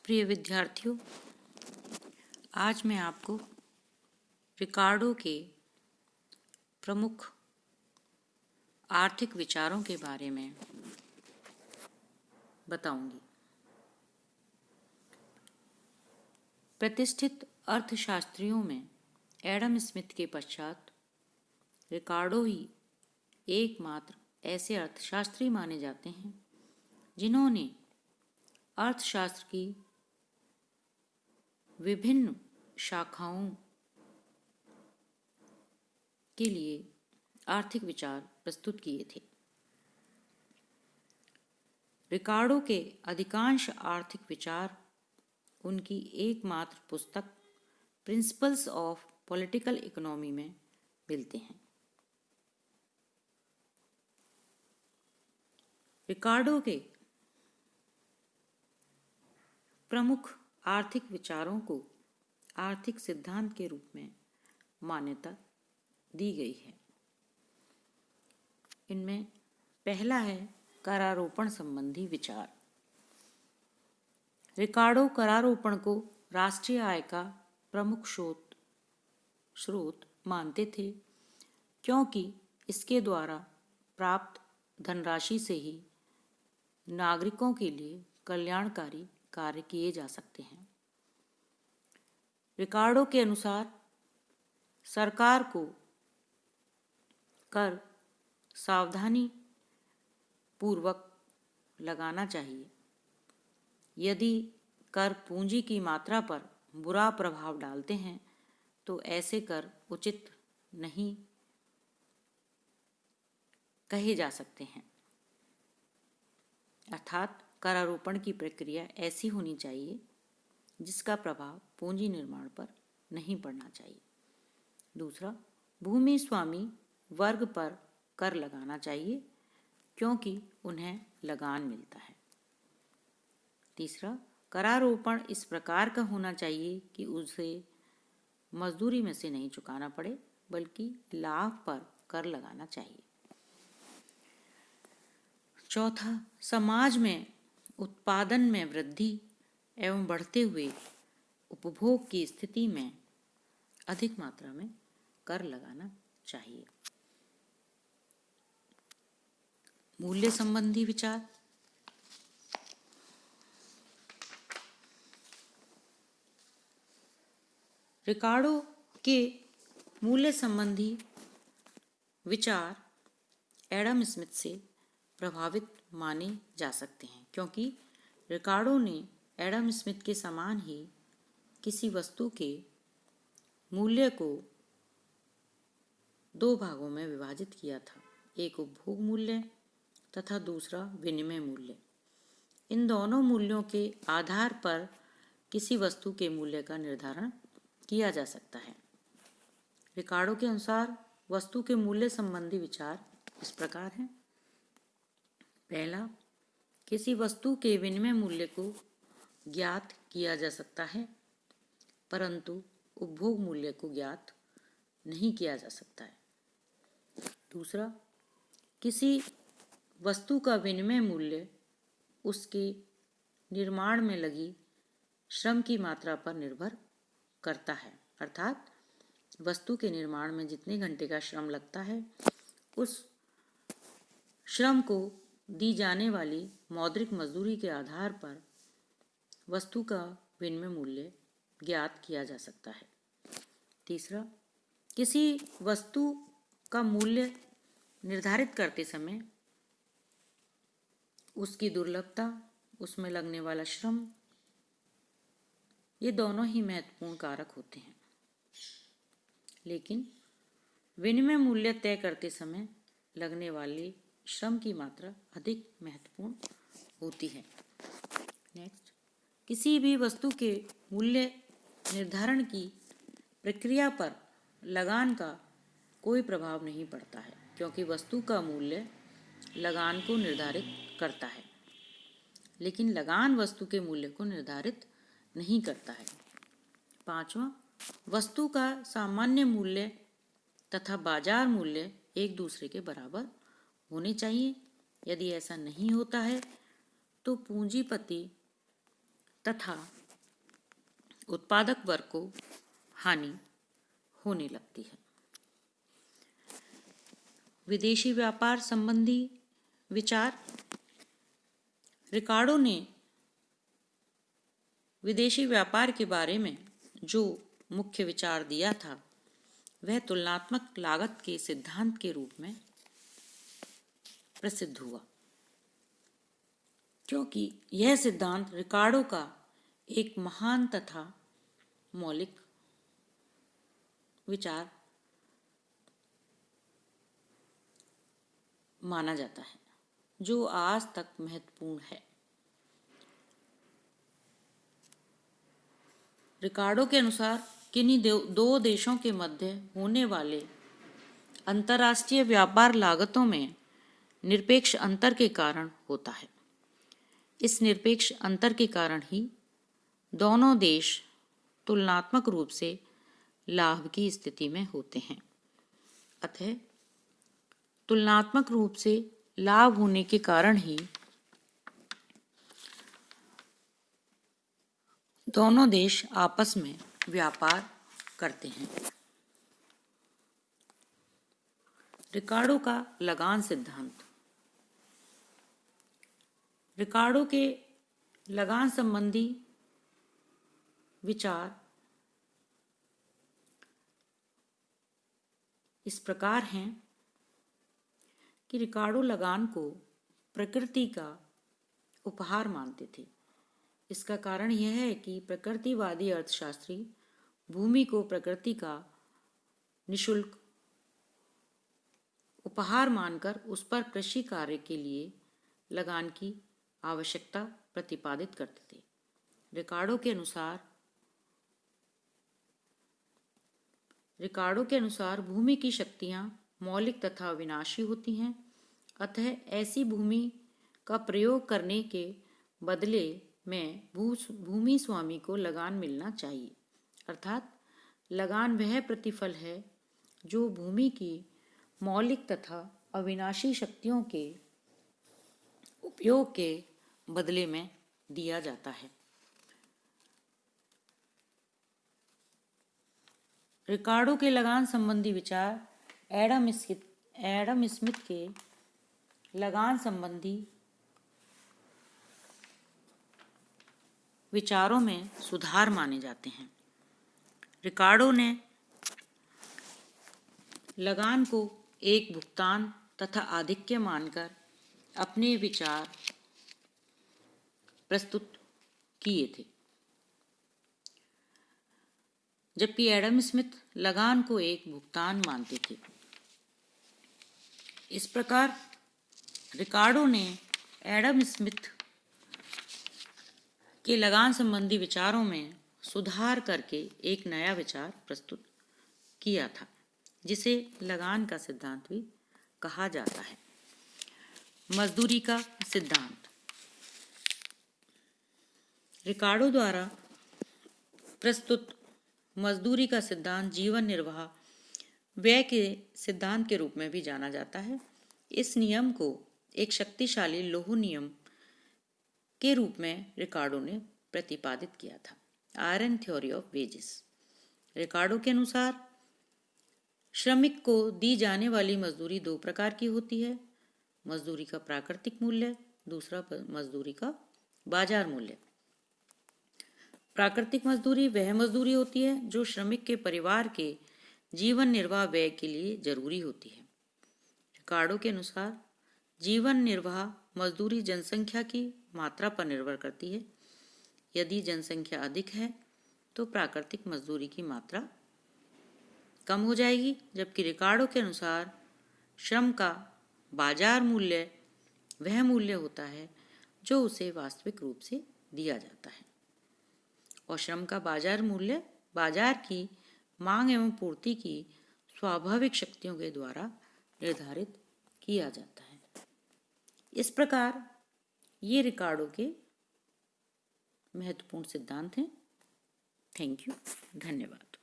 प्रिय विद्यार्थियों, आज मैं आपको रिकार्डो के प्रमुख आर्थिक विचारों के बारे में बताऊंगी। प्रतिष्ठित अर्थशास्त्रियों में एडम स्मिथ के पश्चात रिकार्डो ही एकमात्र ऐसे अर्थशास्त्री माने जाते हैं जिन्होंने अर्थशास्त्र की विभिन्न शाखाओं के लिए आर्थिक विचार प्रस्तुत किए थे। रिकार्डो के अधिकांश आर्थिक विचार उनकी एकमात्र पुस्तक प्रिंसिपल्स ऑफ पॉलिटिकल इकोनॉमी में मिलते हैं। रिकार्डो के प्रमुख आर्थिक विचारों को आर्थिक सिद्धांत के रूप में मान्यता दी गई है। इनमें पहला है करारोपण संबंधी विचार। रिकार्डो करारोपण को राष्ट्रीय आय का प्रमुख स्रोत मानते थे, क्योंकि इसके द्वारा प्राप्त धनराशि से ही नागरिकों के लिए कल्याणकारी कार्य किए जा सकते हैं। रिकार्डो के अनुसार सरकार को कर सावधानी पूर्वक लगाना चाहिए। यदि कर पूंजी की मात्रा पर बुरा प्रभाव डालते हैं तो ऐसे कर उचित नहीं कहे जा सकते हैं। अर्थात करारोपण की प्रक्रिया ऐसी होनी चाहिए जिसका प्रभाव पूंजी निर्माण पर नहीं पड़ना चाहिए। दूसरा, भूमि स्वामी वर्ग पर कर लगाना चाहिए क्योंकि उन्हें लगान मिलता है। तीसरा, करारोपण इस प्रकार का होना चाहिए कि उसे मजदूरी में से नहीं चुकाना पड़े, बल्कि लाभ पर कर लगाना चाहिए। चौथा, समाज में उत्पादन में वृद्धि एवं बढ़ते हुए उपभोग की स्थिति में अधिक मात्रा में कर लगाना चाहिए। मूल्य संबंधी विचार। रिकार्डो के मूल्य संबंधी विचार एडम स्मिथ से प्रभावित माने जा सकते हैं, क्योंकि रिकार्डो ने एडम स्मिथ के समान ही किसी वस्तु के मूल्य को दो भागों में विभाजित किया था, एक उपभोग मूल्य तथा दूसरा विनिमय मूल्य। इन दोनों मूल्यों के आधार पर किसी वस्तु के मूल्य का निर्धारण किया जा सकता है। रिकार्डो के अनुसार वस्तु के मूल्य संबंधी विचार इस प्रकार हैं। पहला, किसी वस्तु के विनिमय मूल्य को ज्ञात किया जा सकता है, परंतु उपभोग मूल्य को ज्ञात नहीं किया जा सकता है। दूसरा, किसी वस्तु का विनिमय मूल्य उसके निर्माण में लगी श्रम की मात्रा पर निर्भर करता है। अर्थात वस्तु के निर्माण में जितने घंटे का श्रम लगता है, उस श्रम को दी जाने वाली मौद्रिक मजदूरी के आधार पर वस्तु का विनिमय मूल्य ज्ञात किया जा सकता है। तीसरा, किसी वस्तु का मूल्य निर्धारित करते समय उसकी दुर्लभता, उसमें लगने वाला श्रम, ये दोनों ही महत्वपूर्ण कारक होते हैं। लेकिन विनिमय मूल्य तय करते समय लगने वाली श्रम की मात्रा अधिक महत्वपूर्ण होती है। नेक्स्ट, किसी भी वस्तु के मूल्य निर्धारण की प्रक्रिया पर लगान का कोई प्रभाव नहीं पड़ता है, क्योंकि वस्तु का मूल्य लगान को निर्धारित करता है, लेकिन लगान वस्तु के मूल्य को निर्धारित नहीं करता है। पांचवा, वस्तु का सामान्य मूल्य तथा बाजार मूल्य एक दूसरे के बराबर होने चाहिए। यदि ऐसा नहीं होता है तो पूंजीपति तथा उत्पादक वर्ग को हानि होने लगती है। विदेशी व्यापार संबंधी विचार। रिकार्डो ने विदेशी व्यापार के बारे में जो मुख्य विचार दिया था वह तुलनात्मक लागत के सिद्धांत के रूप में प्रसिद्ध हुआ, क्योंकि यह सिद्धांत रिकार्डो का एक महान तथा मौलिक विचार माना जाता है, जो आज तक महत्वपूर्ण है। रिकार्डो के अनुसार किन्हीं दो देशों के मध्य होने वाले अंतर्राष्ट्रीय व्यापार लागतों में निरपेक्ष अंतर के कारण होता है। इस निरपेक्ष अंतर के कारण ही दोनों देश तुलनात्मक रूप से लाभ की स्थिति में होते हैं। अतः तुलनात्मक रूप से लाभ होने के कारण ही दोनों देश आपस में व्यापार करते हैं। रिकार्डो का लगान सिद्धांत। रिकार्डो के लगान संबंधी विचार इस प्रकार हैं कि रिकार्डो लगान को प्रकृति का उपहार मानते थे। इसका कारण यह है कि प्रकृतिवादी अर्थशास्त्री भूमि को प्रकृति का निःशुल्क उपहार मानकर उस पर कृषि कार्य के लिए लगान की आवश्यकता प्रतिपादित करते थे। रिकार्डो के अनुसार भूमि की शक्तियां मौलिक तथा अविनाशी होती हैं, अतः ऐसी भूमि का प्रयोग करने के बदले में भूमि स्वामी को लगान मिलना चाहिए। अर्थात लगान वह प्रतिफल है जो भूमि की मौलिक तथा अविनाशी शक्तियों के उपयोग के बदले में दिया जाता है। रिकार्डो के लगान संबंधी विचार एडम स्मिथ के लगान संबंधी विचारों में सुधार माने जाते हैं। रिकार्डो ने लगान को एक भुगतान तथा आधिक्य मानकर अपने विचार प्रस्तुत किए थे, जबकि एडम स्मिथ लगान को एक भुगतान मानते थे। इस प्रकार रिकार्डो ने एडम स्मिथ के लगान संबंधी विचारों में सुधार करके एक नया विचार प्रस्तुत किया था, जिसे लगान का सिद्धांत भी कहा जाता है। मजदूरी का सिद्धांत। रिकार्डो द्वारा प्रस्तुत मजदूरी का सिद्धांत जीवन निर्वाह व्यय के सिद्धांत के रूप में भी जाना जाता है। इस नियम को एक शक्तिशाली लौह नियम के रूप में रिकार्डो ने प्रतिपादित किया था। Iron theory of wages. Ricardo के अनुसार श्रमिक को दी जाने वाली मजदूरी दो प्रकार की होती है, मजदूरी का प्राकृतिक मूल्य, दूसरा मजदूरी का बाजार मूल्य। प्राकृतिक मजदूरी वह मजदूरी होती है जो श्रमिक के परिवार के जीवन निर्वाह व्यय के लिए जरूरी होती है। रिकार्डो के अनुसार जीवन निर्वाह मजदूरी जनसंख्या की मात्रा पर निर्भर करती है। यदि जनसंख्या अधिक है तो प्राकृतिक मजदूरी की मात्रा कम हो जाएगी, जबकि रिकार्डो के अनुसार श्रम का बाजार मूल्य वह मूल्य होता है जो उसे वास्तविक रूप से दिया जाता है, और श्रम का बाजार मूल्य बाजार की मांग एवं पूर्ति की स्वाभाविक शक्तियों के द्वारा निर्धारित किया जाता है। इस प्रकार ये रिकार्डो के महत्वपूर्ण सिद्धांत हैं। थैंक यू, धन्यवाद।